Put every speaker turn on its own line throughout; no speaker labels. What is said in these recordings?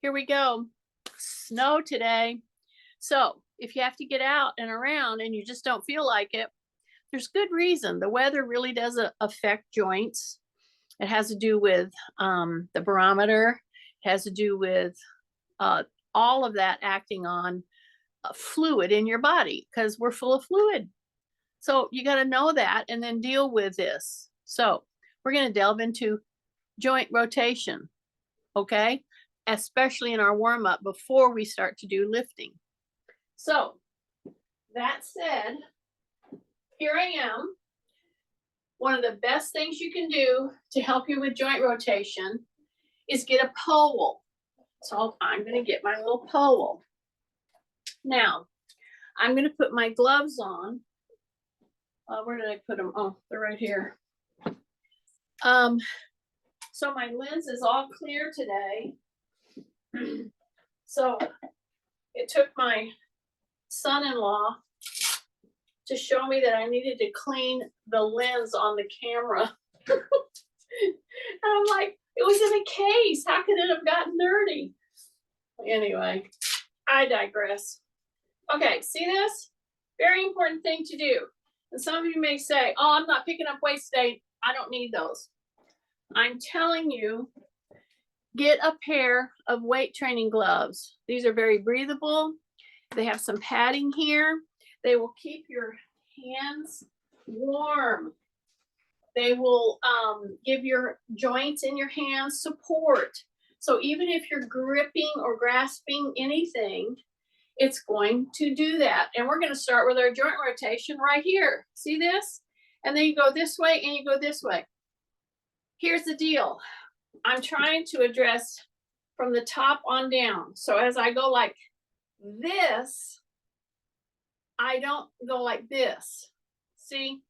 Here we go. Snow today. So, if you have to get out and around and you just don't feel like it, there's good reason. The weather really does affect joints. It has to do with the barometer, it has to do with uh, all of that acting on fluid in your body because we're full of fluid. So, you got to know that and then deal with this. So, we're going to delve into joint rotation, okay? Especially in our warm up before we start to do lifting. So, that said, here I am. One of the best things you can do to help you with joint rotation is get a pole. So, I'm going to get my little pole. Now, I'm going to put my gloves on. Where did I put them? Oh, they're right here. So my lens is all clear today. So it took my son-in-law to show me that I needed to clean the lens on the camera. And I'm like, it was in a case. How could it have gotten dirty? Anyway, I digress. Okay, see this? Very important thing to do. And some of you may say, oh, I'm not picking up weights today. I don't need those. I'm telling you, get a pair of weight training gloves. These are very breathable. They have some padding here. They will keep your hands warm. They will give your joints in your hands support. So even if you're gripping or grasping anything, it's going to do that. And we're going to start with our joint rotation right here. See this? And then you go this way and you go this way. Here's the deal. I'm trying to address from the top on down. So as I go like this, I don't go like this. See,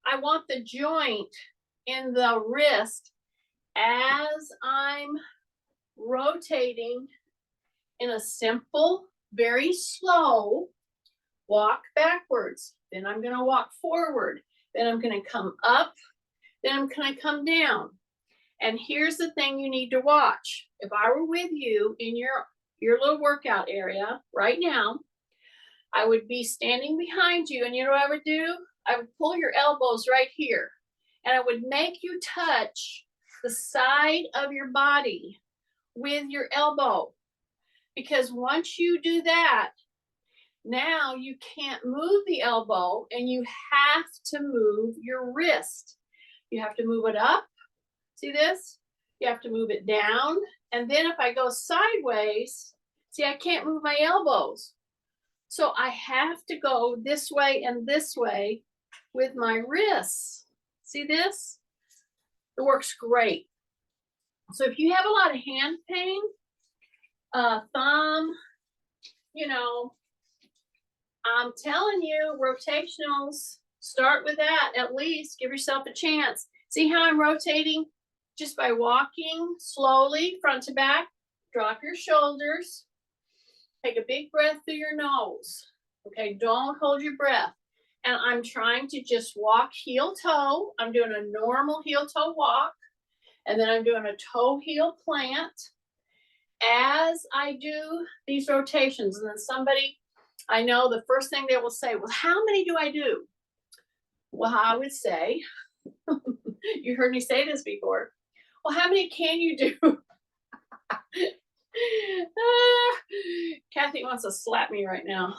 I want the joint in the wrist as I'm rotating in a simple, very slow walk backwards. Then I'm going to walk forward. Then I'm going to come up. Then I'm going to come down. And here's the thing you need to watch. If I were with you in your little workout area right now, I would be standing behind you, and you know what I would do? I would pull your elbows right here, and I would make you touch the side of your body with your elbow. Because once you do that, now you can't move the elbow, and you have to move your wrist. You have to move it up. See this? You have to move it down. And then if I go sideways, see, I can't move my elbows. So I have to go this way and this way with my wrists. See this? It works great. So if you have a lot of hand pain, thumb, I'm telling you, rotationals, start with that at least. Give yourself a chance. See how I'm rotating? Just by walking slowly, front to back. Drop your shoulders. Take a big breath through your nose. Okay, don't hold your breath. And I'm trying to just walk heel toe. I'm doing a normal heel toe walk. And then I'm doing a toe heel plant as I do these rotations. And then somebody, I know the first thing they will say, well, how many do I do? Well, I would say, you heard me say this before. Well, how many can you do? Kathy wants to slap me right now.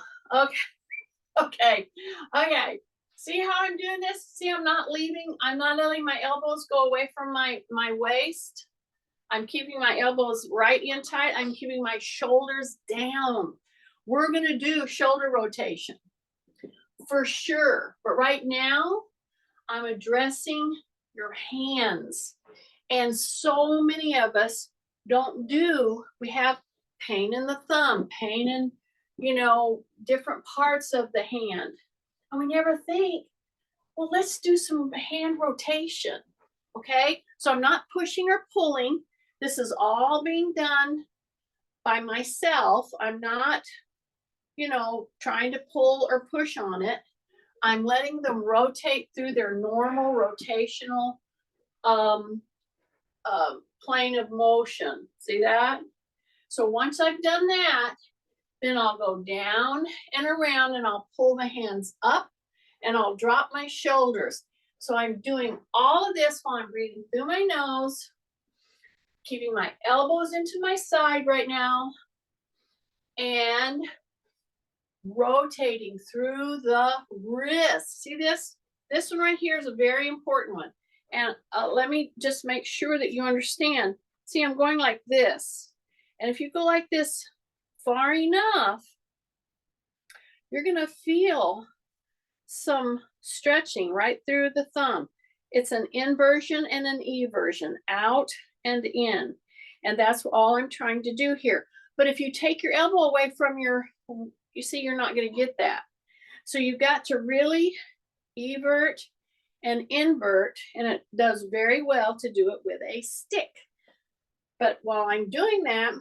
Okay. See how I'm doing this? See, I'm not letting my elbows go away from my waist. I'm keeping my elbows right in tight. I'm keeping my shoulders down. We're going to do shoulder rotation for sure. But right now, I'm addressing your hands. And so many of us we have pain in the thumb, pain in, different parts of the hand. And we never think, well, let's do some hand rotation. Okay. So I'm not pushing or pulling. This is all being done by myself. I'm not, trying to pull or push on it. I'm letting them rotate through their normal rotational plane of motion. See that? So once I've done that, then I'll go down and around and I'll pull the hands up and I'll drop my shoulders. So I'm doing all of this while I'm breathing through my nose, keeping my elbows into my side right now, and rotating through the wrist. See this? This one right here is a very important one. And let me just make sure that you understand. See, I'm going like this. And if you go like this far enough, you're going to feel some stretching right through the thumb. It's an inversion and an eversion, out and in. And that's all I'm trying to do here. But if you take your elbow away from your, you see, you're not going to get that. So you've got to really evert and invert, and it does very well to do it with a stick. But while I'm doing that,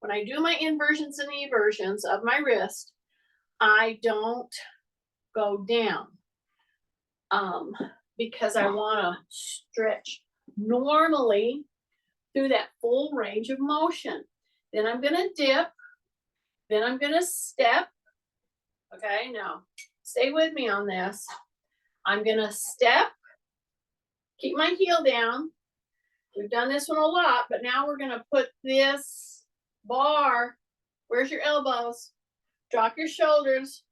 when I do my inversions and eversions of my wrist, I don't go down because I want to stretch normally through that full range of motion. Then I'm going to dip, then I'm going to step. Okay, now stay with me on this. I'm going to step, keep my heel down. We've done this one a lot, but now we're going to put this bar. Where's your elbows? Drop your shoulders.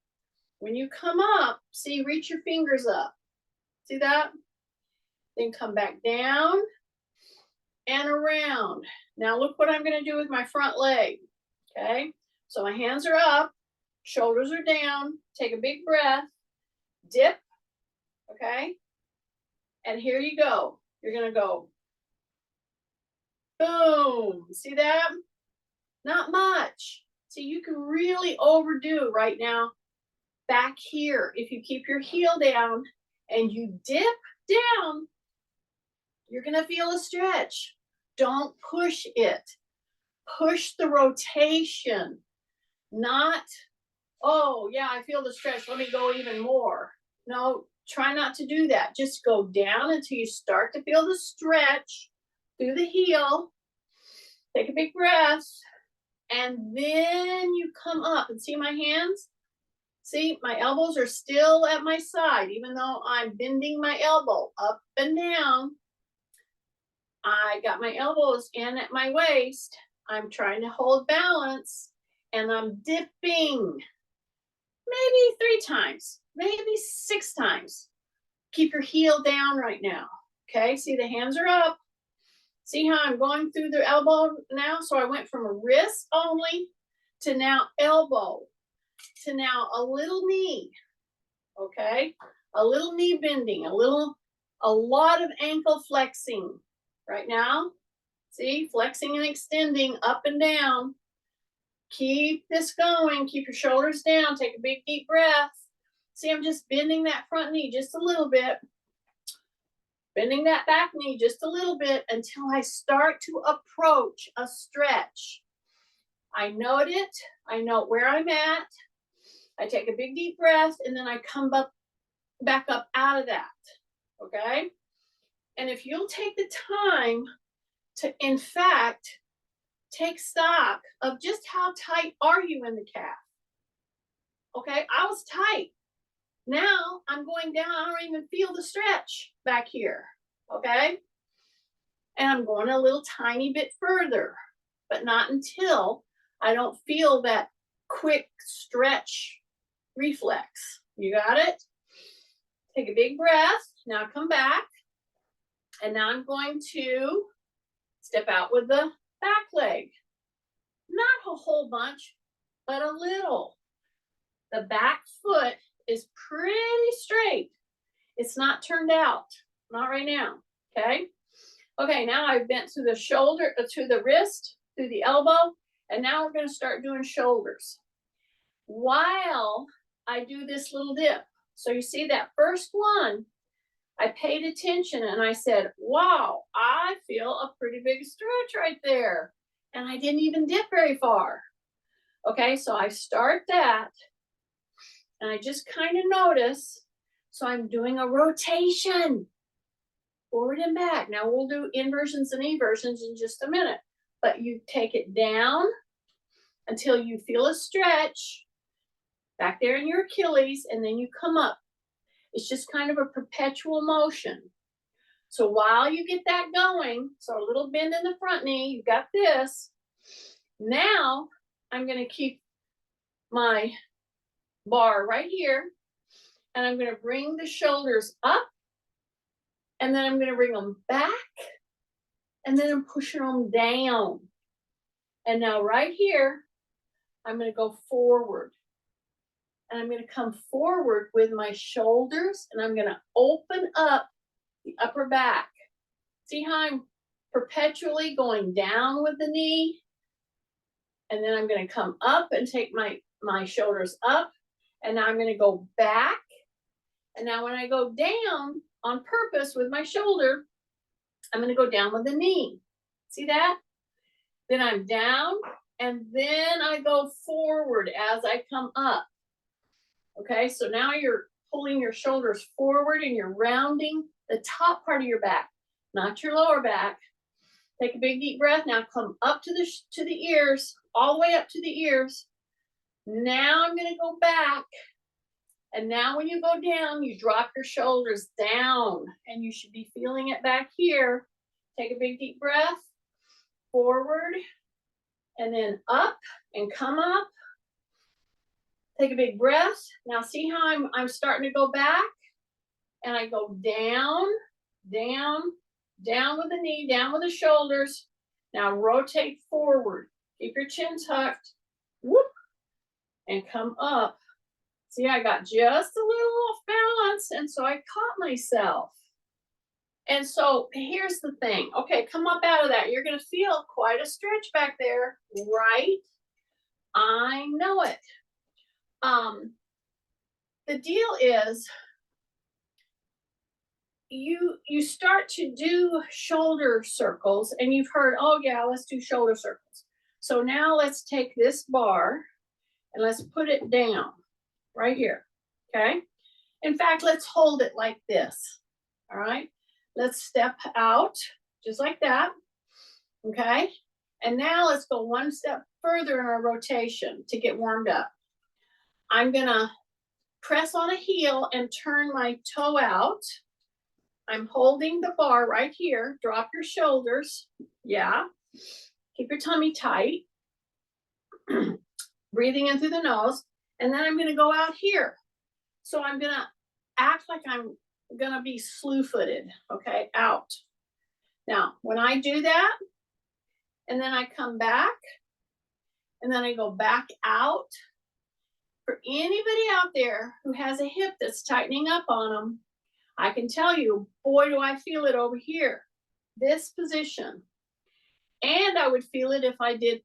When you come up, see, reach your fingers up. See that? Then come back down and around. Now look what I'm going to do with my front leg. Okay, so my hands are up, shoulders are down. Take a big breath, dip. Okay, and here you go. You're going to go boom. See that? Not much. See, you can really overdo right now back here. If you keep your heel down and you dip down, you're going to feel a stretch. Don't push it. Push the rotation, not, oh, yeah, I feel the stretch. Let me go even more. No, try not to do that. Just go down until you start to feel the stretch through the heel. Take a big breath. And then you come up and see my hands? See, my elbows are still at my side, even though I'm bending my elbow up and down. I got my elbows in at my waist. I'm trying to hold balance and I'm dipping maybe 3 times, maybe 6 times. Keep your heel down right now. Okay, see the hands are up. See how I'm going through the elbow now? So I went from a wrist only to now elbow to now a little knee. Okay, a little knee bending, a lot of ankle flexing right now. See, flexing and extending up and down. Keep this going. Keep your shoulders down. Take a big deep breath. See, I'm just bending that front knee just a little bit. Bending that back knee just a little bit until I start to approach a stretch. I note it. I note where I'm at. I take a big deep breath and then I come back up out of that. Okay? And if you'll take the time to, in fact, take stock of just how tight are you in the calf. Okay, I was tight. Now I'm going down. I don't even feel the stretch back here. Okay, and I'm going a little tiny bit further, but not until I don't feel that quick stretch reflex. You got it? Take a big breath. Now come back. And now I'm going to step out with the back leg. Not a whole bunch, but a little. The back foot is pretty straight. It's not turned out. Not right now. Okay? Okay, now I've bent to the shoulder, to the wrist, through the elbow, and now we're going to start doing shoulders. While I do this little dip. So you see that first one, I paid attention and I said, wow, I feel a pretty big stretch right there. And I didn't even dip very far. Okay, so I start that and I just kind of notice. So I'm doing a rotation forward and back. Now we'll do inversions and eversions in just a minute. but you take it down until you feel a stretch back there in your Achilles, and then you come up. It's just kind of a perpetual motion. So while you get that going, so a little bend in the front knee, you got this. Now I'm going to keep my bar right here, and I'm going to bring the shoulders up, and then I'm going to bring them back, and then I'm pushing them down. And now right here, I'm going to go forward. And I'm going to come forward with my shoulders, and I'm going to open up the upper back. See how I'm perpetually going down with the knee? And then I'm going to come up and take my shoulders up. And now I'm going to go back. And now when I go down on purpose with my shoulder, I'm going to go down with the knee. See that? Then I'm down, and then I go forward as I come up. Okay, so now you're pulling your shoulders forward and you're rounding the top part of your back, not your lower back. Take a big deep breath. Now come up to the ears, all the way up to the ears. Now I'm going to go back. And now when you go down, you drop your shoulders down, and you should be feeling it back here. Take a big deep breath, forward, and then up and come up. Take a big breath. Now see how I'm starting to go back, and I go down, down, down with the knee, down with the shoulders. Now rotate forward. Keep your chin tucked. Whoop, and come up. See, I got just a little off balance, and so I caught myself. And so here's the thing. Okay, come up out of that. You're going to feel quite a stretch back there, right? I know it. The deal is you start to do shoulder circles, and you've heard, oh yeah, let's do shoulder circles. So now let's take this bar and let's put it down right here. Okay. In fact, let's hold it like this. All right. Let's step out just like that. Okay. And now let's go one step further in our rotation to get warmed up. I'm going to press on a heel and turn my toe out. I'm holding the bar right here. Drop your shoulders. Yeah. Keep your tummy tight. Breathing in through the nose. And then I'm going to go out here. So I'm going to act like I'm going to be slew-footed. Okay. Out. Now, when I do that, and then I come back, and then I go back out. For anybody out there who has a hip that's tightening up on them, I can tell you, boy, do I feel it over here, this position. And I would feel it if I did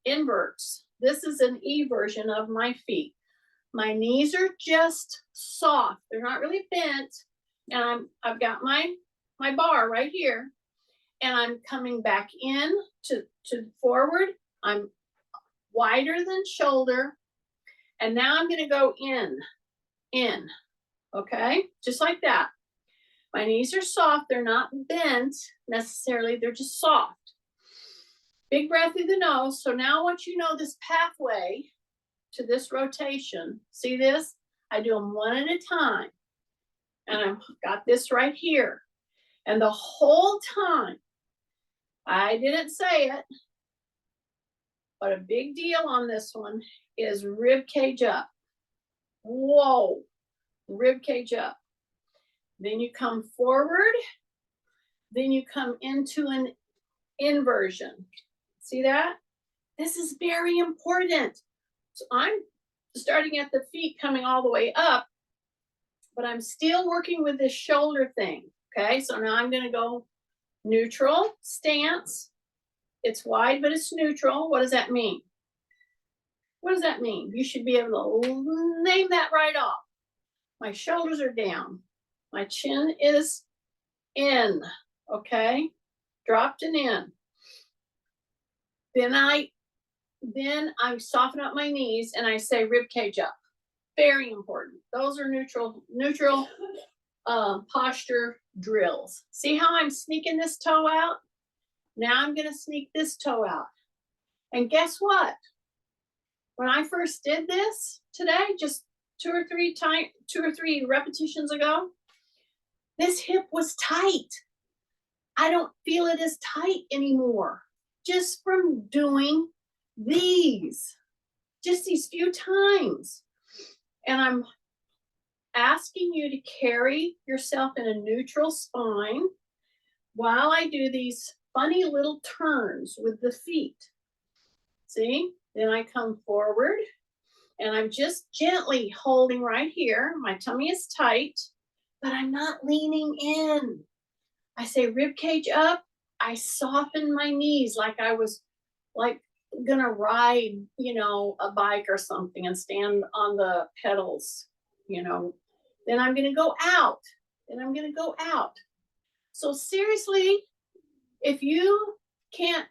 inverts. This is an E version of my feet. My knees are just soft. They're not really bent. And I've got my bar right here. And I'm coming back in to forward. I'm wider than shoulder. And now I'm going to go in. Okay, just like that. My knees are soft. They're not bent necessarily. They're just soft. Big breath through the nose. So now once you know this pathway to this rotation, see this? I do them one at a time. And I've got this right here. And the whole time, I didn't say it, but a big deal on this one is rib cage up. Whoa, rib cage up. Then you come forward. Then you come into an inversion. See that? This is very important. So I'm starting at the feet, coming all the way up, but I'm still working with this shoulder thing. Okay, so now I'm going to go neutral stance. It's wide, but it's neutral. What does that mean? What does that mean? You should be able to name that right off. My shoulders are down. My chin is in. Okay, dropped and in. Then I soften up my knees and I say rib cage up. Very important. Those are neutral posture drills. See how I'm sneaking this toe out? Now I'm gonna sneak this toe out. And guess what? When I first did this today, just two or three repetitions ago, this hip was tight. I don't feel it as tight anymore. Just from doing these, just these few times. And I'm asking you to carry yourself in a neutral spine while I do these funny little turns with the feet. See? Then I come forward and I'm just gently holding right here. My tummy is tight, but I'm not leaning in. I say rib cage up. I soften my knees like I was like gonna ride, a bike or something and stand on the pedals, Then I'm gonna go out. Then I'm gonna go out. So seriously, if you can't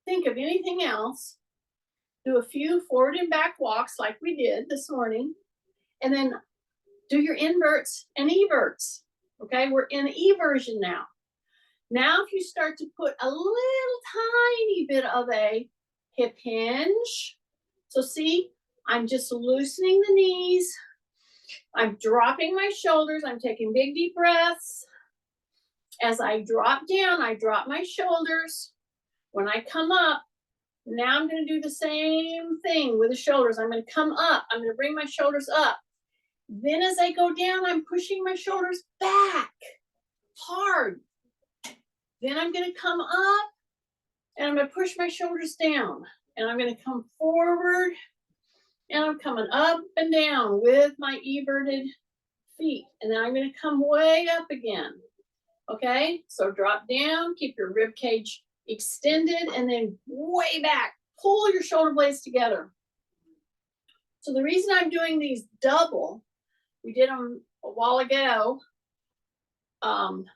think of anything else, do a few forward and back walks like we did this morning, and then do your inverts and everts. Okay, we're in eversion now. Now, if you start to put a little tiny bit of a hip hinge, so see, I'm just loosening the knees. I'm dropping my shoulders. I'm taking big deep breaths. As I drop down, I drop my shoulders. When I come up, now I'm going to do the same thing with the shoulders. I'm going to come up. I'm going to bring my shoulders up. Then as I go down, I'm pushing my shoulders back hard. Then I'm going to come up and I'm going to push my shoulders down. And I'm going to come forward and I'm coming up and down with my everted feet. And then I'm going to come way up again. Okay, so drop down, keep your rib cage extended, and then way back. Pull your shoulder blades together. So the reason I'm doing these double, we did them a while ago on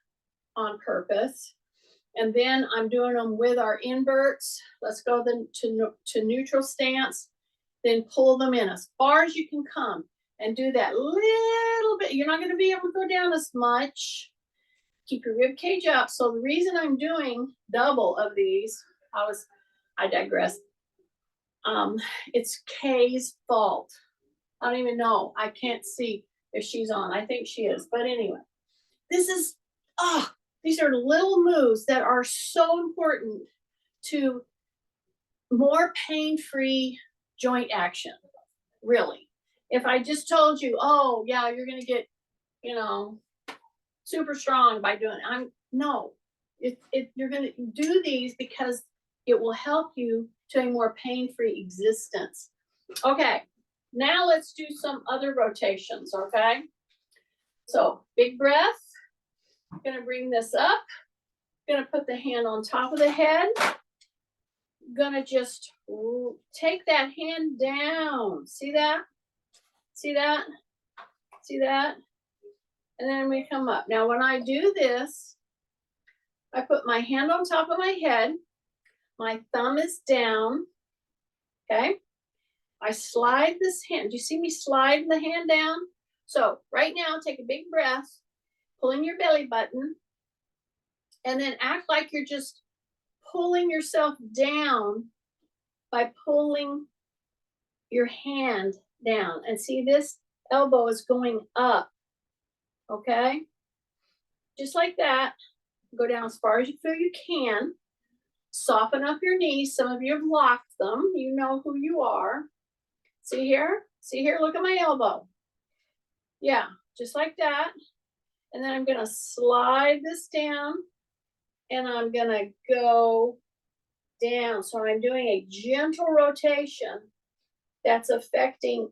purpose. And then I'm doing them with our inverts. Let's go then to neutral stance. Then pull them in as far as you can come and do that little bit. You're not going to be able to go down as much. Keep your rib cage up. So the reason I'm doing double of these, I digress. It's Kay's fault. I don't even know. I can't see if she's on. I think she is. But anyway, these are little moves that are so important to more pain-free joint action, really. If I just told you, oh, yeah, you're going to get, super strong by doing it. You're going to do these because it will help you to a more pain-free existence. Okay, now let's do some other rotations, okay? So big breath. I'm going to bring this up. I'm going to put the hand on top of the head. I'm going to just take that hand down. See that? See that? See that? And then we come up. Now, when I do this, I put my hand on top of my head. My thumb is down. Okay? I slide this hand. Do you see me slide the hand down? So right now, take a big breath, pull in your belly button, and then act like you're just pulling yourself down by pulling your hand down. And see, this elbow is going up. Okay? Just like that. Go down as far as you feel you can. Soften up your knees. Some of you have locked them. You know who you are. See here? See here? Look at my elbow. Yeah, just like that. And then I'm going to slide this down. And I'm going to go down. So I'm doing a gentle rotation that's affecting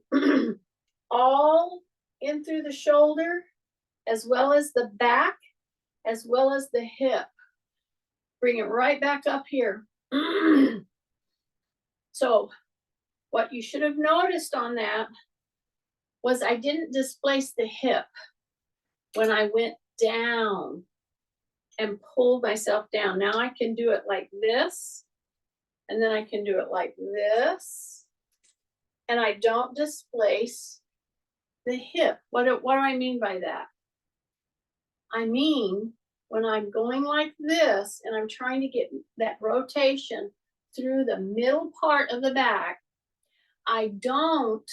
all in through the shoulder, as well as the back, as well as the hip. Bring it right back up here. So what you should have noticed on that was I didn't displace the hip when I went down and pulled myself down. Now I can do it like this, and then I can do it like this, and I don't displace the hip. What do I mean by that? I mean when I'm going like this and I'm trying to get that rotation through the middle part of the back, I don't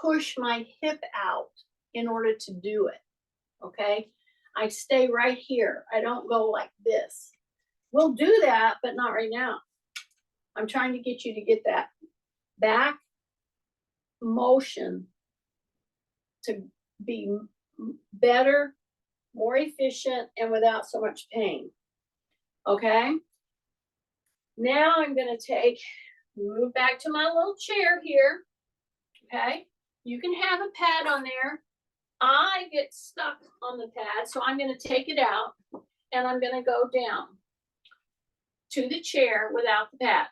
push my hip out in order to do it, okay? I stay right here. I don't go like this. We'll do that, but not right now. I'm trying to get you to get that back motion to be better, more efficient, and without so much pain, okay? Now I'm gonna move back to my little chair here, okay? You can have a pad on there. I get stuck on the pad, so I'm gonna take it out and I'm gonna go down to the chair without the pad.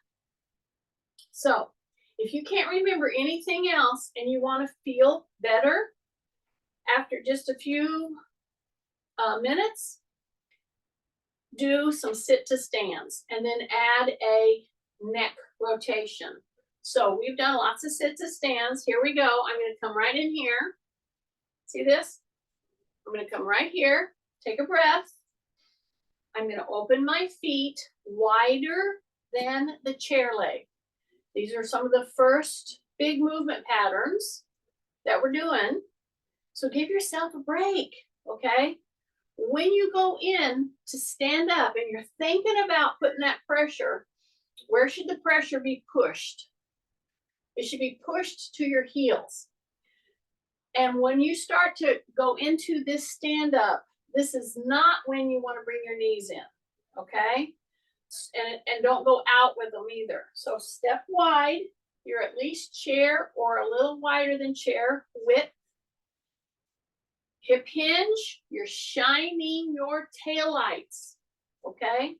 So if you can't remember anything else and you wanna feel better after just a few minutes, do some sit to stands and then add a neck rotation. So we've done lots of sit to stands. Here we go. I'm going to come right in here. See this? I'm going to come right here. Take a breath. I'm going to open my feet wider than the chair leg. These are some of the first big movement patterns that we're doing. So give yourself a break, okay? When you go in to stand up and you're thinking about putting that pressure, where should the pressure be pushed? It should be pushed to your heels. And when you start to go into this stand up, this is not when you want to bring your knees in, okay? And don't go out with them either. So step wide, you're at least chair or a little wider than chair width. Hip hinge, you're shining your taillights, okay?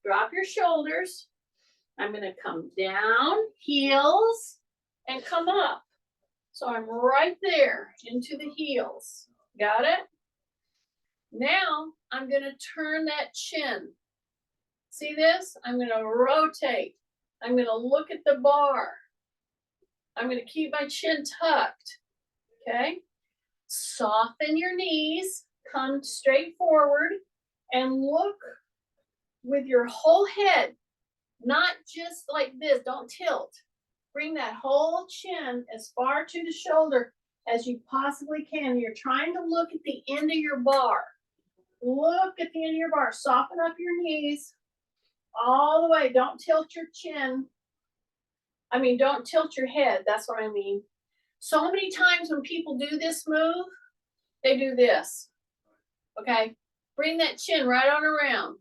Drop your shoulders. I'm gonna come down, heels, and come up. So I'm right there into the heels. Got it? Now I'm gonna turn that chin. See this? I'm gonna rotate. I'm gonna look at the bar. I'm gonna keep my chin tucked, okay? Soften your knees, come straight forward, and look with your whole head, not just like this, don't tilt. Bring that whole chin as far to the shoulder as you possibly can. You're trying to look at the end of your bar. Look at the end of your bar. Soften up your knees all the way. Don't tilt your chin. Don't tilt your head. That's what I mean. So many times when people do this move, they do this, okay? Bring that chin right on around,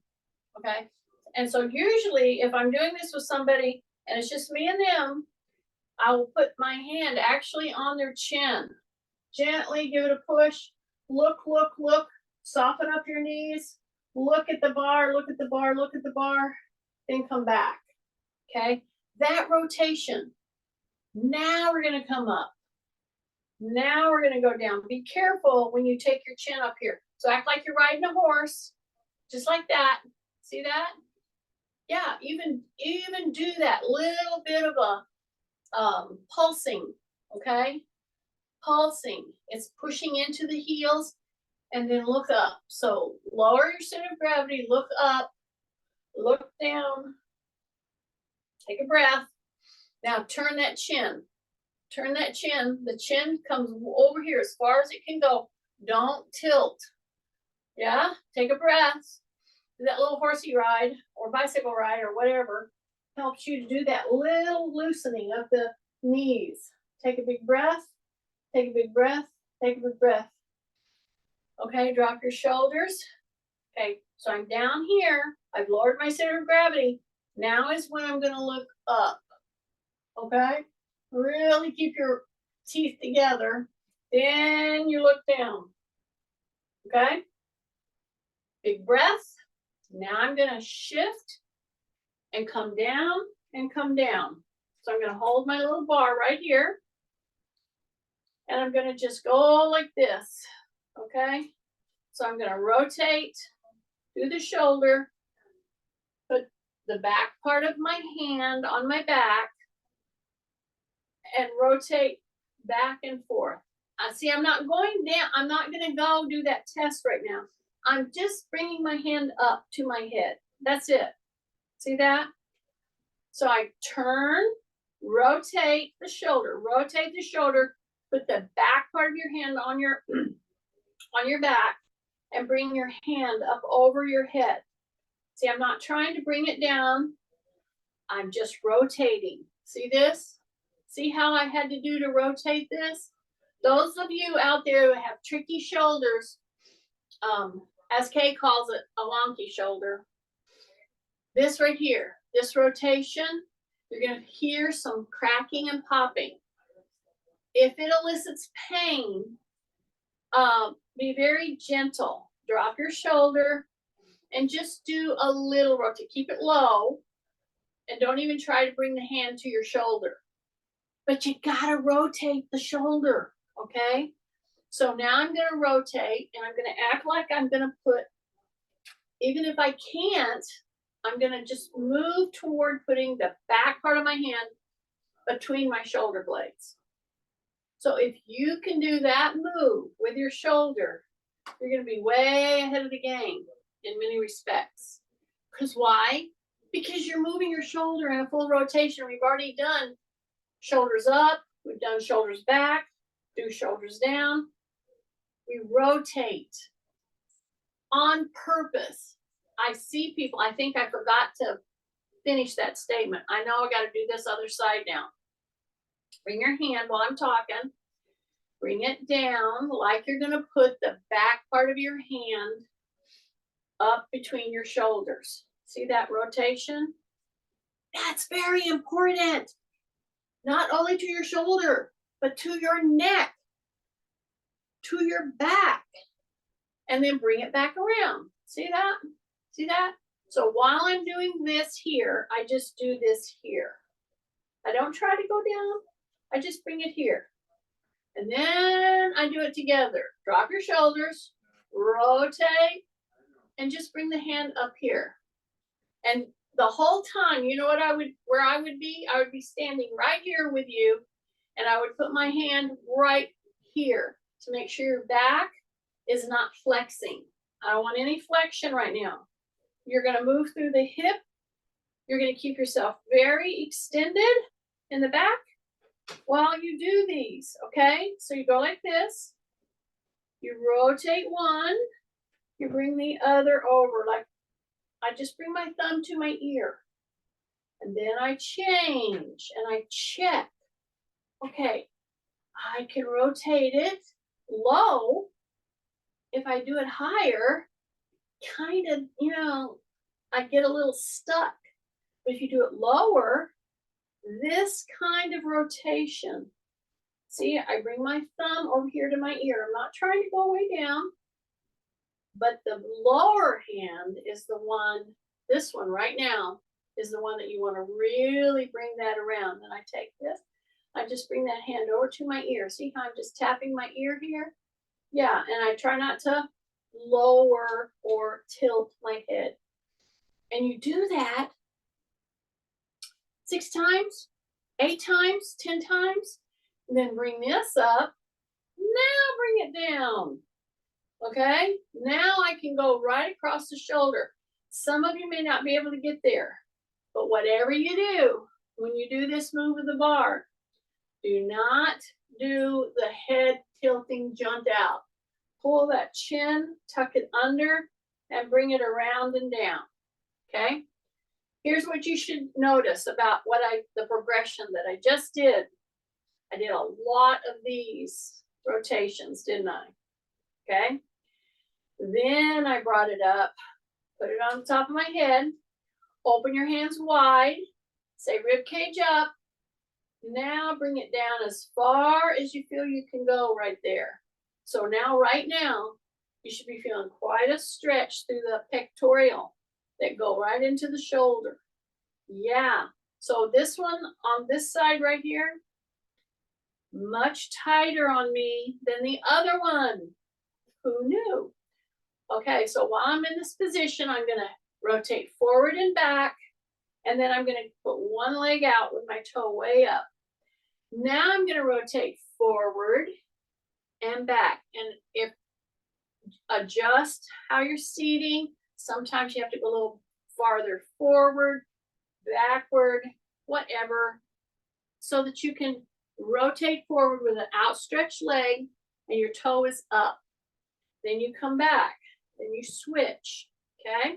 okay? And so usually if I'm doing this with somebody and it's just me and them, I will put my hand actually on their chin. Gently give it a push. Look, look, look. Soften up your knees. Look at the bar, look at the bar, look at the bar. Then come back, okay? That rotation. Now we're gonna come up. Now we're gonna go down. Be careful when you take your chin up here. So act like you're riding a horse, just like that. See that? Yeah, even do that little bit of a pulsing, okay? Pulsing. It's pushing into the heels and then look up. So lower your center of gravity, look up, look down, take a breath. Now turn that chin. Turn that chin. The chin comes over here as far as it can go. Don't tilt. Yeah? Take a breath. Do that little horsey ride or bicycle ride or whatever helps you to do that little loosening of the knees. Take a big breath. Take a big breath. Take a big breath. Okay, drop your shoulders. Okay, so I'm down here. I've lowered my center of gravity. Now is when I'm going to look up. Okay? Really keep your teeth together. Then you look down. Okay? Big breath. Now I'm going to shift and come down and come down. So I'm going to hold my little bar right here. And I'm going to just go like this. Okay? So I'm going to rotate through the shoulder. Put the back part of my hand on my back. And rotate back and forth. See, I'm not going down. I'm not going to go do that test right now. I'm just bringing my hand up to my head. That's it. See that? So I turn, rotate the shoulder, put the back part of your hand on your on your back and bring your hand up over your head. See, I'm not trying to bring it down. I'm just rotating. See this? See how I had to do to rotate this? Those of you out there who have tricky shoulders, as Kay calls it, a wonky shoulder, this right here, this rotation, you're going to hear some cracking and popping. If it elicits pain, be very gentle. Drop your shoulder and just do a little rotate. Keep it low and don't even try to bring the hand to your shoulder. But you gotta rotate the shoulder, okay? So now I'm gonna rotate and I'm gonna act like I'm gonna put, even if I can't, I'm gonna just move toward putting the back part of my hand between my shoulder blades. So if you can do that move with your shoulder, you're gonna be way ahead of the game in many respects. Because why? Because you're moving your shoulder in a full rotation. We've already done shoulders up, we've done shoulders back, do shoulders down. We rotate on purpose. I see people, I think I forgot to finish that statement. I know I got to do this other side now. Bring your hand while I'm talking. Bring it down like you're going to put the back part of your hand up between your shoulders. See that rotation? That's very important. Not only to your shoulder, but to your neck, to your back, and then bring it back around. See that? See that? So while I'm doing this here, I just do this here. I don't try to go down. I just bring it here. And then I do it together. Drop your shoulders, rotate, and just bring the hand up here. And the whole time, you know what where I would be? I would be standing right here with you, and I would put my hand right here to make sure your back is not flexing. I don't want any flexion right now. You're going to move through the hip. You're going to keep yourself very extended in the back while you do these, okay? So you go like this. You rotate one. You bring the other over. Like I just bring my thumb to my ear. And then I change and I check. Okay, I can rotate it low. If I do it higher, kind of, I get a little stuck. But if you do it lower, this kind of rotation, see, I bring my thumb over here to my ear. I'm not trying to go way down, but the lower hand is the one, this one right now, is the one that you want to really bring that around. And I take this, I just bring that hand over to my ear. See how I'm just tapping my ear here? Yeah, and I try not to lower or tilt my head. And you do that 6 times, 8 times, 10 times, and then bring this up. Now bring it down. Okay, now I can go right across the shoulder. Some of you may not be able to get there, but whatever you do, when you do this move with the bar, do not do the head tilting jump out. Pull that chin, tuck it under, and bring it around and down, okay? Here's what you should notice about the progression that I just did. I did a lot of these rotations, didn't I? Okay. Then I brought it up, put it on the top of my head, open your hands wide, say rib cage up. Now bring it down as far as you feel you can go right there. So now, right now, you should be feeling quite a stretch through the pectoral that go right into the shoulder. Yeah. So this one on this side right here, much tighter on me than the other one. Who knew? Okay, so while I'm in this position, I'm going to rotate forward and back, and then I'm going to put one leg out with my toe way up. Now I'm going to rotate forward and back. And if adjust how you're seating. Sometimes you have to go a little farther forward, backward, whatever, so that you can rotate forward with an outstretched leg and your toe is up. Then you come back, then you switch, okay?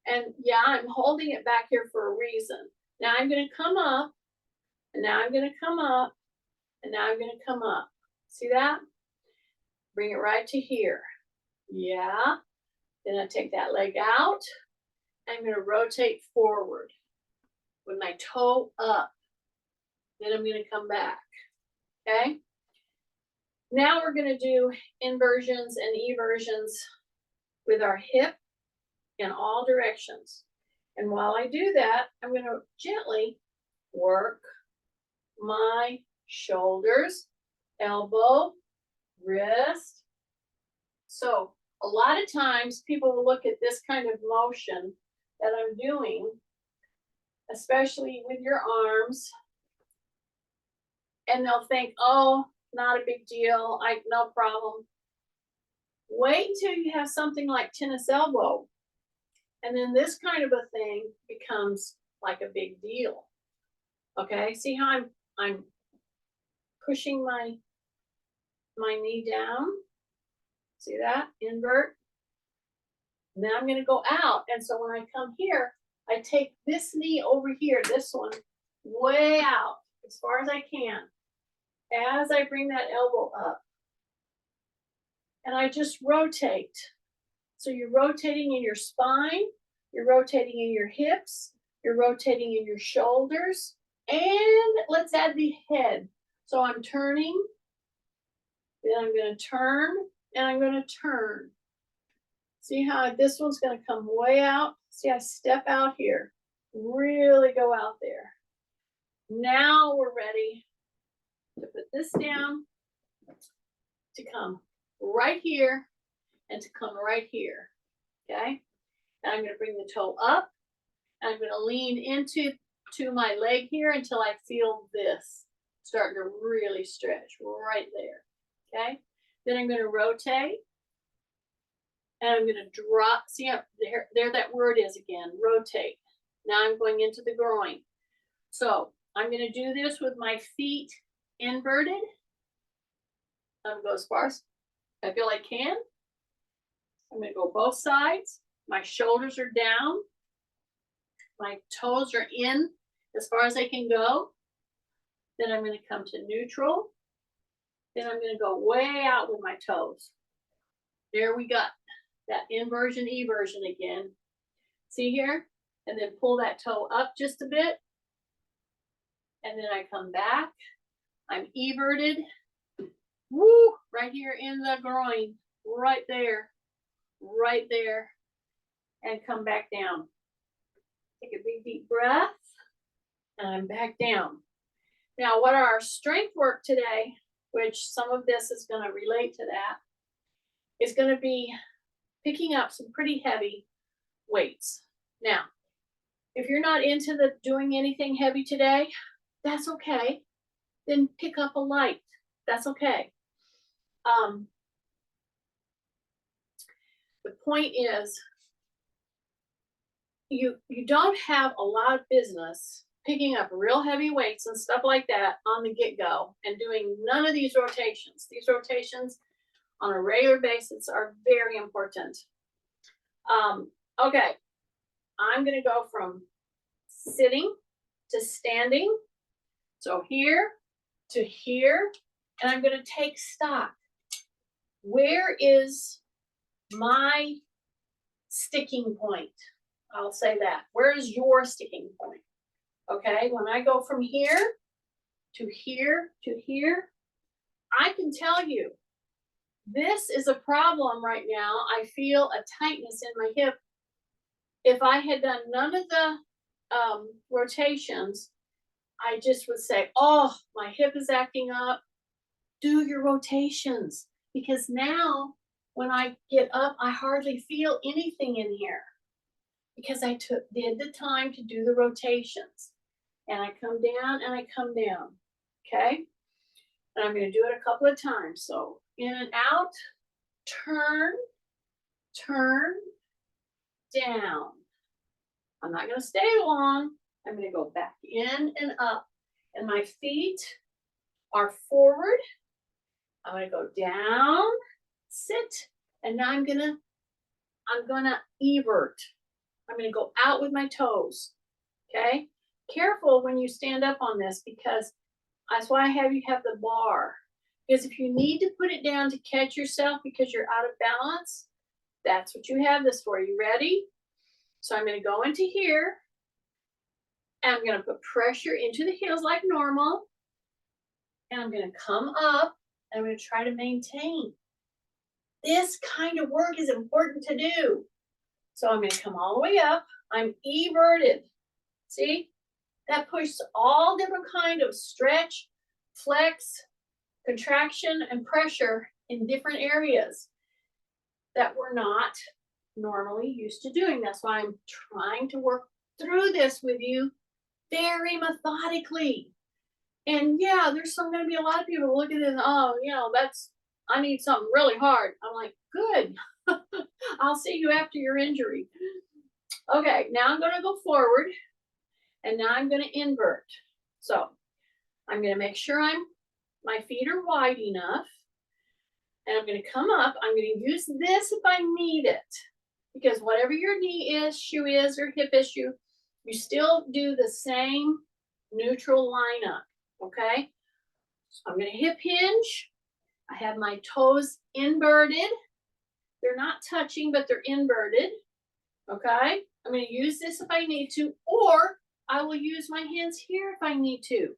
And yeah, I'm holding it back here for a reason. Now I'm gonna come up, and now I'm gonna come up, and now I'm gonna come up. See that? Bring it right to here. Yeah. Then I take that leg out. I'm gonna rotate forward with my toe up. Then I'm gonna come back, okay? Now we're gonna do inversions and eversions with our hip in all directions. And while I do that, I'm gonna gently work my shoulders, elbow, wrist. So a lot of times people will look at this kind of motion that I'm doing, especially with your arms, and they'll think, oh, not a big deal, no problem. Wait until you have something like tennis elbow, and then this kind of a thing becomes like a big deal. Okay, see how I'm pushing my knee down? See that? Invert. Now I'm going to go out, and so when I come here, I take this knee over here, this one, way out as far as I can, as I bring that elbow up. And I just rotate. So you're rotating in your spine, you're rotating in your hips, you're rotating in your shoulders, and let's add the head. So I'm turning, then I'm going to turn, and I'm going to turn. See how this one's going to come way out? See, I step out here, really go out there. Now we're ready to put this down, to come right here, and to come right here, okay? And I'm going to bring the toe up, and I'm going to lean into my leg here until I feel this starting to really stretch right there, okay? Then I'm going to rotate, and I'm going to drop. See how there that word is again, rotate. Now I'm going into the groin. So I'm going to do this with my feet inverted. I'm going to go as far as I feel I can. I'm going to go both sides. My shoulders are down. My toes are in as far as I can go. Then I'm going to come to neutral. Then I'm going to go way out with my toes. There we got that inversion, eversion again. See here? And then pull that toe up just a bit. And then I come back. I'm everted. Woo! Right here in the groin. Right there. Right there. And come back down. Take a big deep breath. And I'm back down. Now, what are our strength work today, which some of this is going to relate to that, is going to be picking up some pretty heavy weights. Now, if you're not into doing anything heavy today, that's okay. Then pick up a light. That's okay. The point is, you don't have a lot of business picking up real heavy weights and stuff like that on the get-go and doing none of these rotations. These rotations on a regular basis are very important. Okay, I'm going to go from sitting to standing. So here to here, and I'm going to take stock. Where is my sticking point? I'll say that. Where is your sticking point? Okay, when I go from here to here to here, I can tell you this is a problem right now. I feel a tightness in my hip. If I had done none of the rotations, I just would say, oh, my hip is acting up. Do your rotations, because now when I get up, I hardly feel anything in here because I did the time to do the rotations. And I come down and I come down, okay? And I'm going to do it a couple of times. So in and out, turn, turn, down. I'm not going to stay long. I'm going to go back in and up. And my feet are forward. I'm going to go down, sit, and now I'm going to evert. I'm going to go out with my toes. Okay? Careful when you stand up on this, because that's why I have you have the bar. Because if you need to put it down to catch yourself because you're out of balance, that's what you have this for. You ready? So I'm going to go into here, and I'm going to put pressure into the heels like normal, and I'm going to come up, and I'm going to try to maintain. This kind of work is important to do. So I'm going to come all the way up. I'm everted. See? That pushes all different kind of stretch, flex, contraction, and pressure in different areas that we're not normally used to doing. That's why I'm trying to work through this with you very methodically. And yeah, there's going to be a lot of people look at it and, oh, I need something really hard. I'm like, good. I'll see you after your injury. Okay, now I'm going to go forward, and now I'm going to invert. So I'm going to make sure my feet are wide enough, and I'm going to come up. I'm going to use this if I need it, because whatever your knee is, shoe is, or hip issue, you still do the same neutral lineup, okay? So I'm going to hip hinge. I have my toes inverted. They're not touching, but they're inverted, okay? I'm going to use this if I need to, or I will use my hands here if I need to,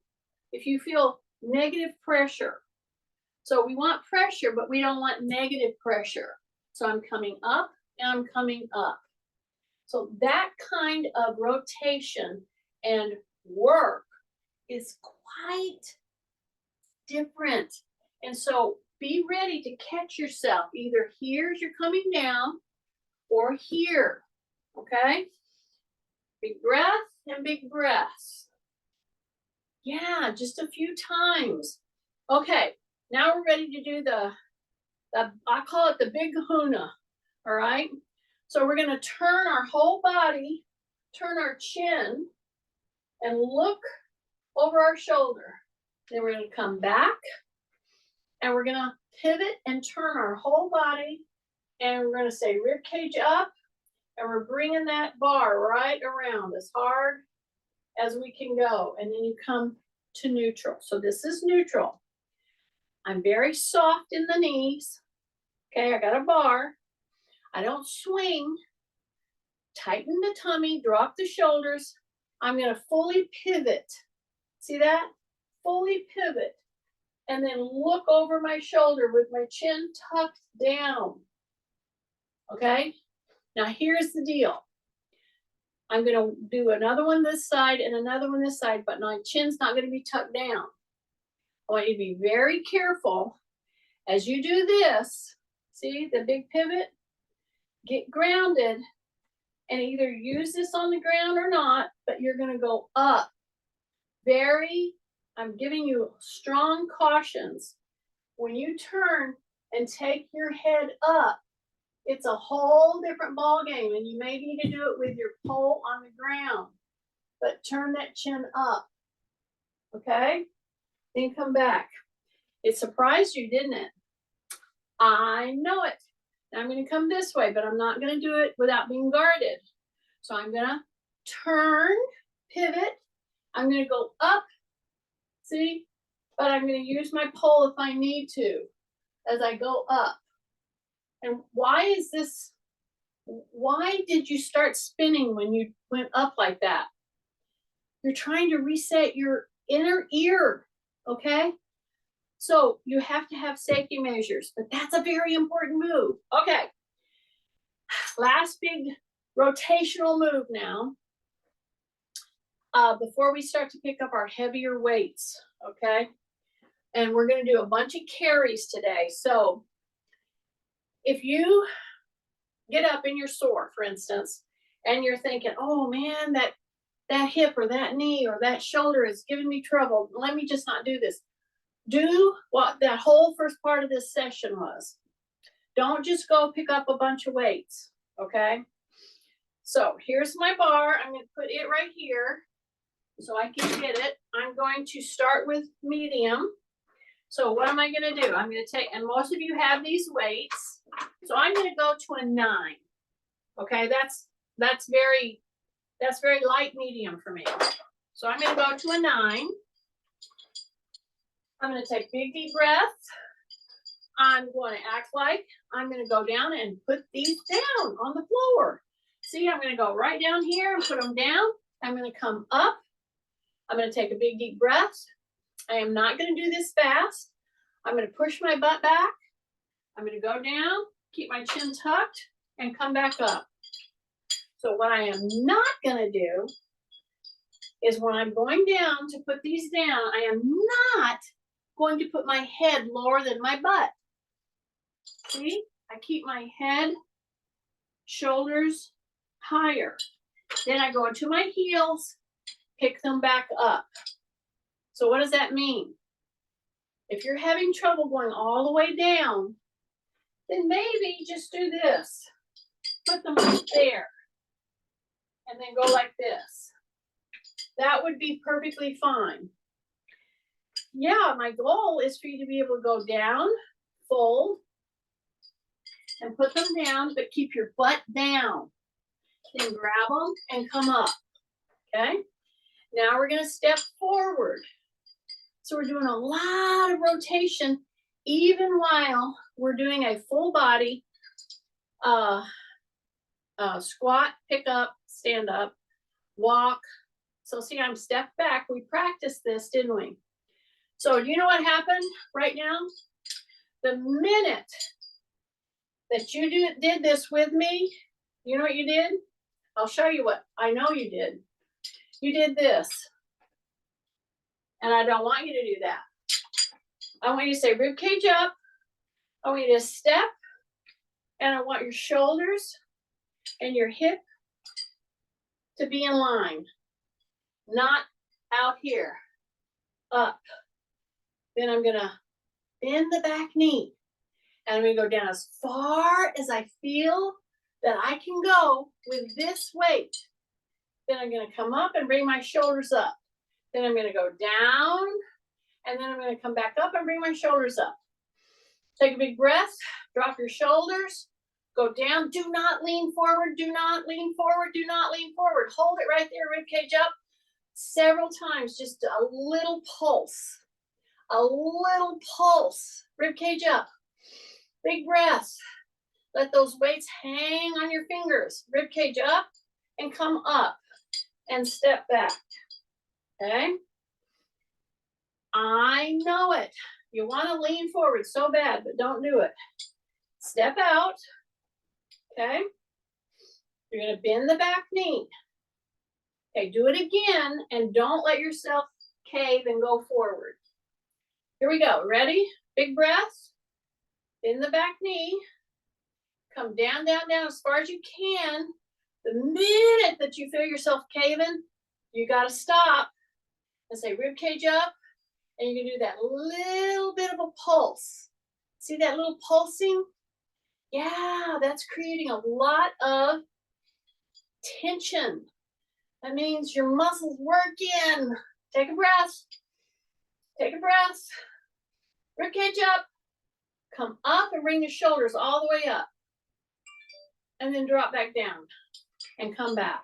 if you feel negative pressure. So we want pressure, but we don't want negative pressure. So I'm coming up and I'm coming up. So that kind of rotation and work is quite different. And so be ready to catch yourself either here as you're coming down or here, okay? Big breath and big breaths. Yeah, just a few times. Okay, now we're ready to do the I call it the big kahuna, all right? So we're gonna turn our whole body, turn our chin, and look over our shoulder. Then we're gonna come back, and we're gonna pivot and turn our whole body, and we're gonna say rib cage up, and we're bringing that bar right around as hard as we can go, and then you come to neutral. So this is neutral. I'm very soft in the knees. Okay, I got a bar. I don't swing. Tighten the tummy, drop the shoulders. I'm going to fully pivot. See that? Fully pivot. And then look over my shoulder with my chin tucked down. Okay? Now here's the deal. I'm going to do another one this side and another one this side, but my chin's not going to be tucked down. I want you to be very careful as you do this. See the big pivot? Get grounded and either use this on the ground or not, but you're going to go up. I'm giving you strong cautions. When you turn and take your head up, it's a whole different ball game, and you may need to do it with your pole on the ground, but turn that chin up, okay? Then come back. It surprised you, didn't it? I know it. Now I'm going to come this way, but I'm not going to do it without being guarded. So I'm going to turn, pivot. I'm going to go up, see? But I'm going to use my pole if I need to as I go up. And why is this? Why did you start spinning when you went up like that? You're trying to reset your inner ear, okay? So you have to have safety measures, but that's a very important move. Okay, last big rotational move now. Before we start to pick up our heavier weights, okay? And we're gonna do a bunch of carries today. So if you get up and you're sore, for instance, and you're thinking, oh man, that hip or that knee or that shoulder is giving me trouble, let me just not do this. Do what that whole first part of this session was. Don't just go pick up a bunch of weights, okay? So here's my bar. I'm going to put it right here so I can get it. I'm going to start with medium. So what am I going to do? I'm going to take, and most of you have these weights, so I'm going to go to a 9. Okay, that's very light medium for me. So I'm going to go to a 9. I'm going to take big deep breath. I'm going to act like I'm going to go down and put these down on the floor. See, I'm going to go right down here and put them down. I'm going to come up. I'm going to take a big deep breath. I am not going to do this fast. I'm going to push my butt back. I'm going to go down, keep my chin tucked, and come back up. So what I am not going to do is when I'm going down to put these down, I am not going to put my head lower than my butt. See, I keep my head, shoulders higher. Then I go into my heels, pick them back up. So what does that mean? If you're having trouble going all the way down, then maybe just do this. Put them right there. And then go like this. That would be perfectly fine. Yeah, my goal is for you to be able to go down, fold, and put them down, but keep your butt down. Then grab them and come up. Okay? Now we're going to step forward. So we're doing a lot of rotation, even while we're doing a full body squat, pick up, stand up, walk. So see, I'm stepped back. We practiced this, didn't we? So do you know what happened right now? The minute that you did this with me, you know what you did? I'll show you what I know you did. You did this. And I don't want you to do that. I want you to say rib cage up. I want you to step. And I want your shoulders and your hip to be in line. Not out here. Up. Then I'm going to bend the back knee. And I'm going to go down as far as I feel that I can go with this weight. Then I'm going to come up and bring my shoulders up. Then I'm going to go down. And then I'm going to come back up and bring my shoulders up. Take a big breath. Drop your shoulders. Go down. Do not lean forward. Do not lean forward. Do not lean forward. Hold it right there. Rib cage up. Several times. Just a little pulse. A little pulse. Rib cage up. Big breath. Let those weights hang on your fingers. Rib cage up and come up and step back. Okay? I know it. You want to lean forward so bad, but don't do it. Step out. Okay? You're going to bend the back knee. Okay, do it again and don't let yourself cave and go forward. Here we go. Ready? Big breath. Bend the back knee. Come down, down, down as far as you can. The minute that you feel yourself caving, you got to stop and say rib cage up. And you can do that little bit of a pulse. See that little pulsing? Yeah, that's creating a lot of tension. That means your muscles working. Take a breath. Take a breath. Rib cage up. Come up and bring your shoulders all the way up. And then drop back down and come back.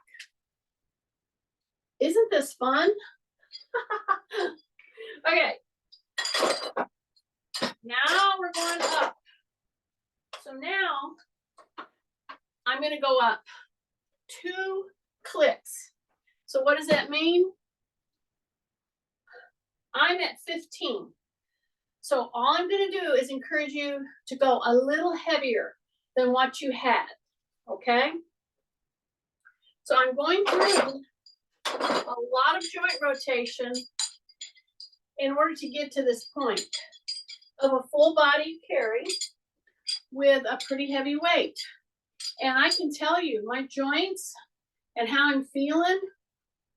Isn't this fun? Okay. Now we're going up. So now I'm going to go up 2 clicks. So what does that mean? I'm at 15. So all I'm going to do is encourage you to go a little heavier than what you had. Okay? So I'm going through a lot of joint rotation in order to get to this point of a full body carry with a pretty heavy weight. And I can tell you, my joints and how I'm feeling,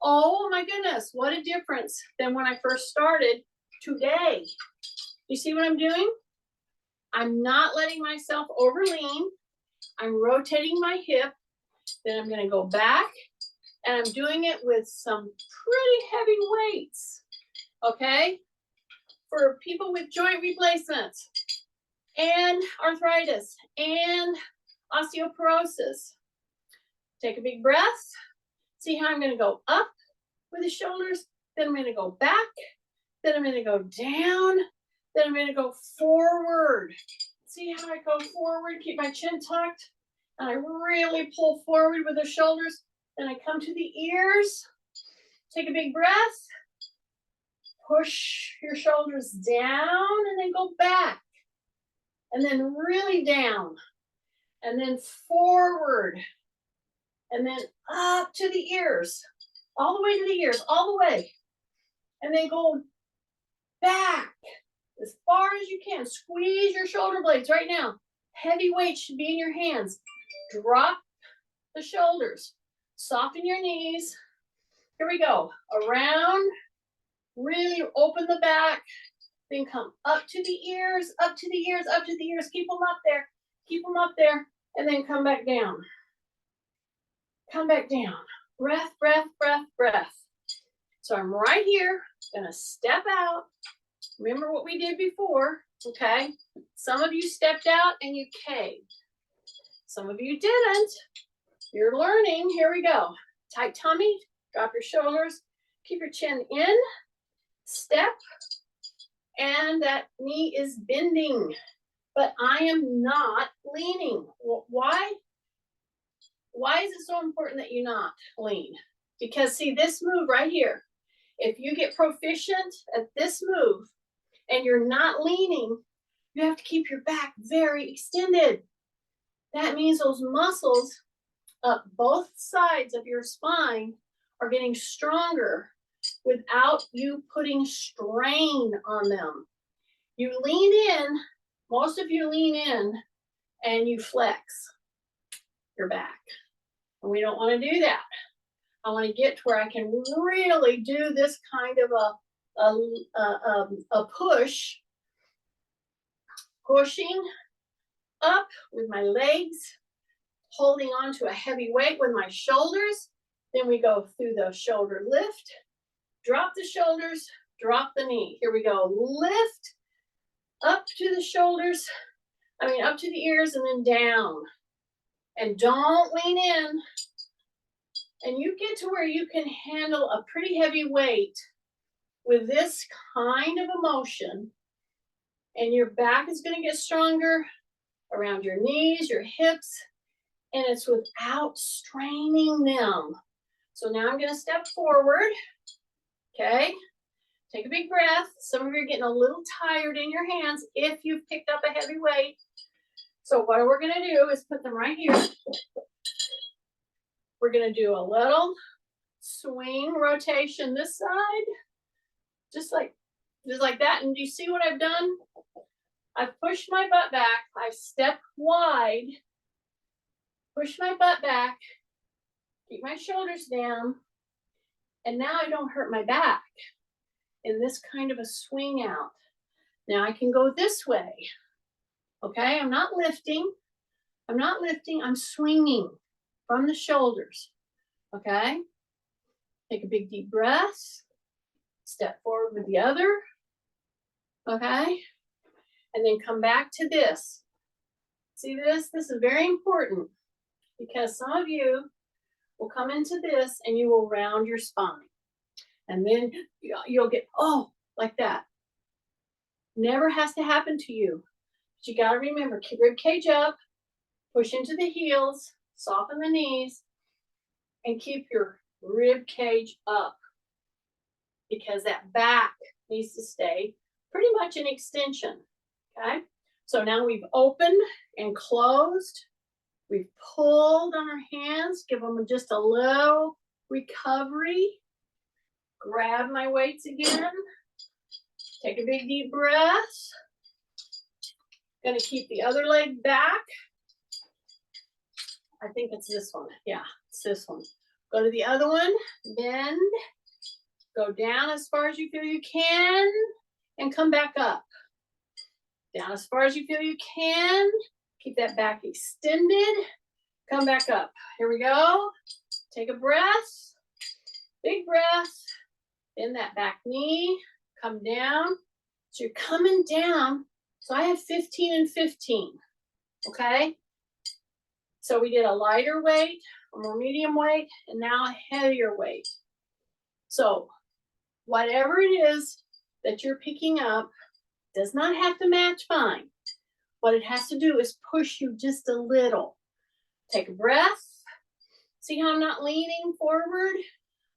oh my goodness, what a difference than when I first started today. You see what I'm doing? I'm not letting myself overlean. I'm rotating my hip. Then I'm gonna go back, and I'm doing it with some pretty heavy weights, okay? For people with joint replacements and arthritis and osteoporosis. Take a big breath. See how I'm gonna go up with the shoulders, then I'm gonna go back, then I'm gonna go down, then I'm gonna go forward. See how I go forward, keep my chin tucked, and I really pull forward with the shoulders. Then I come to the ears, take a big breath, push your shoulders down, and then go back, and then really down, and then forward, and then up to the ears, all the way to the ears, all the way, and then go back as far as you can. Squeeze your shoulder blades right now. Heavy weight should be in your hands. Drop the shoulders. Soften your knees. Here we go. Around. Really open the back. Then come up to the ears, up to the ears, up to the ears. Keep them up there. Keep them up there. And then come back down. Come back down. Breath, breath, breath, breath. So I'm right here. Gonna step out. Remember what we did before, okay? Some of you stepped out and you caved. Some of you didn't. You're learning. Here we go. Tight tummy, drop your shoulders, keep your chin in, step, and that knee is bending, but I am not leaning. Why? Why is it so important that you not lean? Because see this move right here, if you get proficient at this move and you're not leaning, you have to keep your back very extended. That means those muscles up both sides of your spine are getting stronger without you putting strain on them. You lean in, most of you lean in, and you flex your back. And we don't want to do that. I want to get to where I can really do this kind of a push, pushing up with my legs, holding on to a heavy weight with my shoulders. Then we go through the shoulder lift, drop the shoulders, drop the knee. Here we go. Lift up to the shoulders, up to the ears, and then down. And don't lean in. And you get to where you can handle a pretty heavy weight with this kind of a motion. And your back is going to get stronger around your knees, your hips, and it's without straining them. So now I'm going to step forward. Okay. Take a big breath. Some of you are getting a little tired in your hands if you've picked up a heavy weight. So what we're going to do is put them right here. We're going to do a little swing rotation this side, just like that. And do you see what I've done? I've pushed my butt back. I've stepped wide, push my butt back, keep my shoulders down, and now I don't hurt my back in this kind of a swing out. Now I can go this way. Okay, I'm not lifting. I'm swinging from the shoulders. Okay, take a big deep breath. Step forward with the other. Okay, and then come back to this. See this? This is very important because some of you will come into this and you will round your spine. And then you'll get, oh, like that. Never has to happen to you. But you got to remember, keep rib cage up, push into the heels, soften the knees, and keep your rib cage up because that back needs to stay pretty much in extension. Okay, so now we've opened and closed. We've pulled on our hands, give them just a little recovery. Grab my weights again. Take a big deep breath. Gonna keep the other leg back. I think it's this one. Yeah, it's this one. Go to the other one, bend, go down as far as you feel you can, and come back up. Down as far as you feel you can. Keep that back extended. Come back up. Here we go. Take a breath. Big breath. Bend that back knee. Come down. So you're coming down. So I have 15 and 15. Okay? So we did a lighter weight, a more medium weight, and now a heavier weight. So whatever it is that you're picking up does not have to match mine. What it has to do is push you just a little. Take a breath. See how I'm not leaning forward?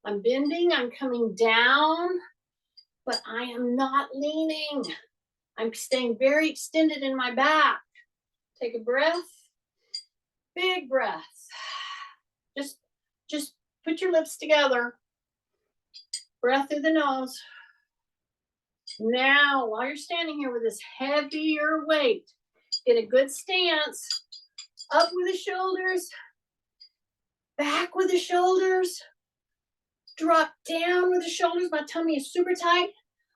I'm bending, I'm coming down, but I am not leaning. I'm staying very extended in my back. Take a breath. Big breath. Just put your lips together. Breath through the nose. Now, while you're standing here with this heavier weight, get a good stance. Up with the shoulders. Back with the shoulders. Drop down with the shoulders. My tummy is super tight.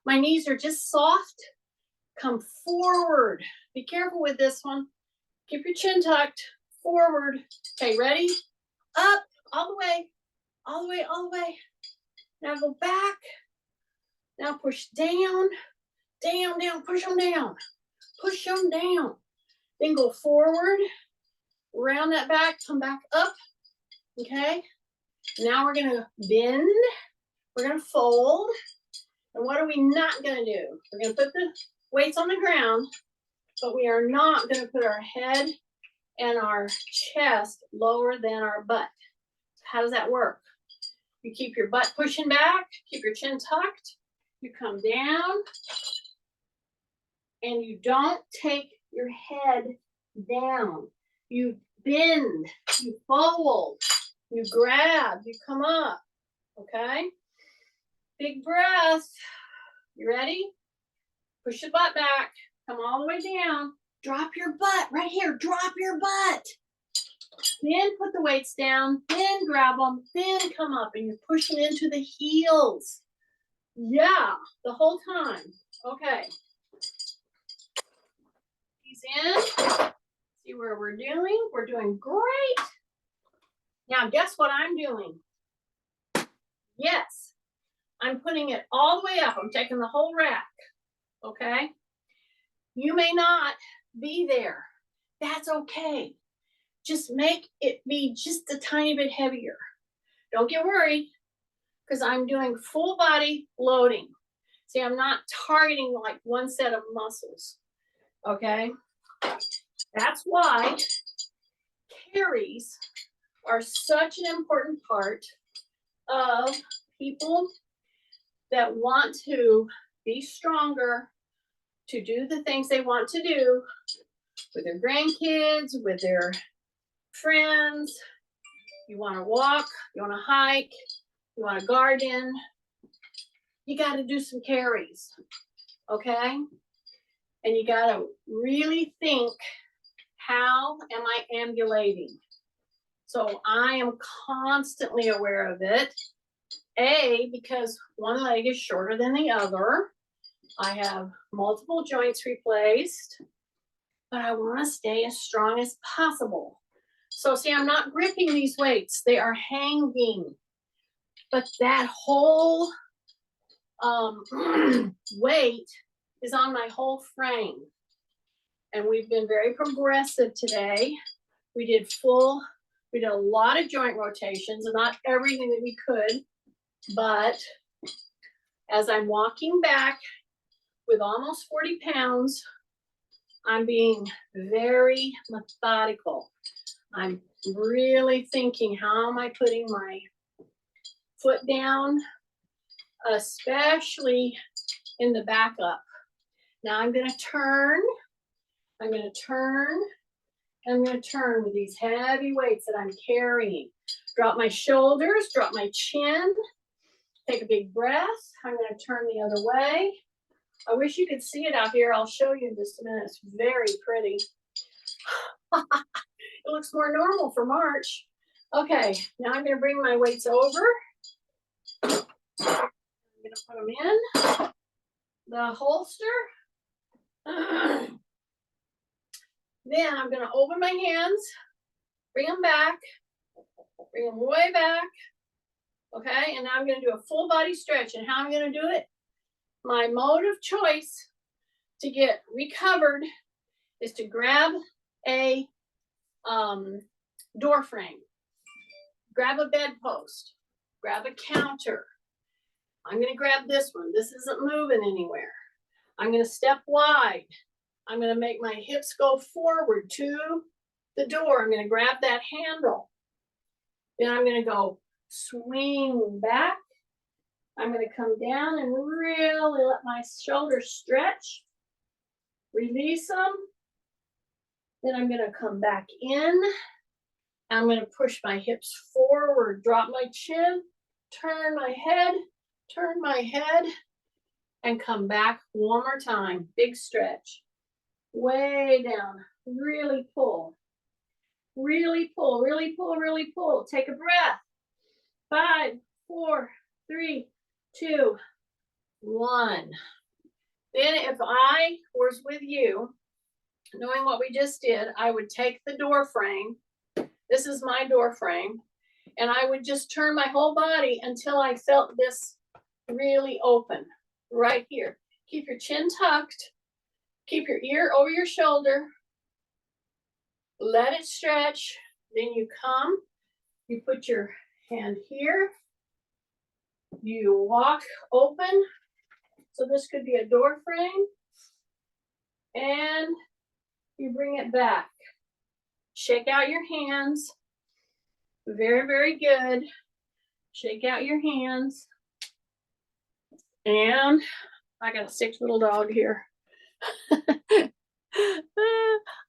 My knees are just soft. Come forward. Be careful with this one. Keep your chin tucked. Forward. Okay, ready? Up. All the way. All the way, all the way. Now go back. Now push down. Down, down. Push them down. Push them down. Then go forward. Round that back. Come back up. Okay? Now we're going to bend. We're going to fold. And what are we not going to do? We're going to put the weights on the ground, but we are not going to put our head and our chest lower than our butt. How does that work? You keep your butt pushing back, keep your chin tucked, you come down, and you don't take your head down. You bend, you fold, you grab, you come up, okay? Big breath. You ready? Push your butt back, come all the way down. Drop your butt right here, drop your butt. Then put the weights down, then grab them, then come up, and you're pushing into the heels. Yeah, the whole time. Okay. These in. See where we're doing. We're doing great. Now, guess what I'm doing? Yes, I'm putting it all the way up. I'm taking the whole rack. Okay? You may not be there. That's okay. Just make it be just a tiny bit heavier. Don't get worried, because I'm doing full body loading. See, I'm not targeting like one set of muscles. Okay? That's why carries are such an important part of people that want to be stronger, to do the things they want to do with their grandkids, with their friends. You want to walk, you want to hike, you want to garden. You got to do some carries, okay? And you got to really think, how am I ambulating? So I am constantly aware of it. A, because one leg is shorter than the other. I have multiple joints replaced, but I want to stay as strong as possible. So see, I'm not gripping these weights. They are hanging. But that whole weight is on my whole frame. And we've been very progressive today. We did a lot of joint rotations, and not everything that we could. But as I'm walking back with almost 40 pounds, I'm being very methodical. I'm really thinking, how am I putting my foot down, especially in the back up. Now I'm going to turn. I'm going to turn. I'm going to turn with these heavy weights that I'm carrying. Drop my shoulders, drop my chin. Take a big breath. I'm going to turn the other way. I wish you could see it out here. I'll show you in just a minute. It's very pretty. It looks more normal for March. Okay, now I'm going to bring my weights over. I'm going to put them in the holster. Then I'm gonna open my hands, bring them back, bring them way back. Okay, and now I'm gonna do a full body stretch. And how I'm gonna do it? My mode of choice to get recovered is to grab a door frame, grab a bedpost, grab a counter. I'm gonna grab this one. This isn't moving anywhere. I'm gonna step wide. I'm gonna make my hips go forward to the door. I'm gonna grab that handle. Then I'm gonna go swing back. I'm gonna come down and really let my shoulders stretch. Release them. Then I'm gonna come back in. I'm gonna push my hips forward, drop my chin, turn my head, and come back one more time. Big stretch. Way down. Really pull. Really pull, really pull, really pull. Take a breath. 5, 4, 3, 2, 1. Then if I was with you, knowing what we just did, I would take the door frame. This is my door frame. And I would just turn my whole body until I felt this really open. Right here. Keep your chin tucked. Keep your ear over your shoulder. Let it stretch. Then you come. You put your hand here. You walk open. So this could be a door frame. And you bring it back. Shake out your hands. Very, very good. Shake out your hands. And I got a sick little dog here.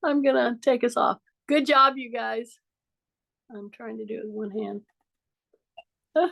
I'm gonna take us off. Good job, you guys. I'm trying to do it with one hand.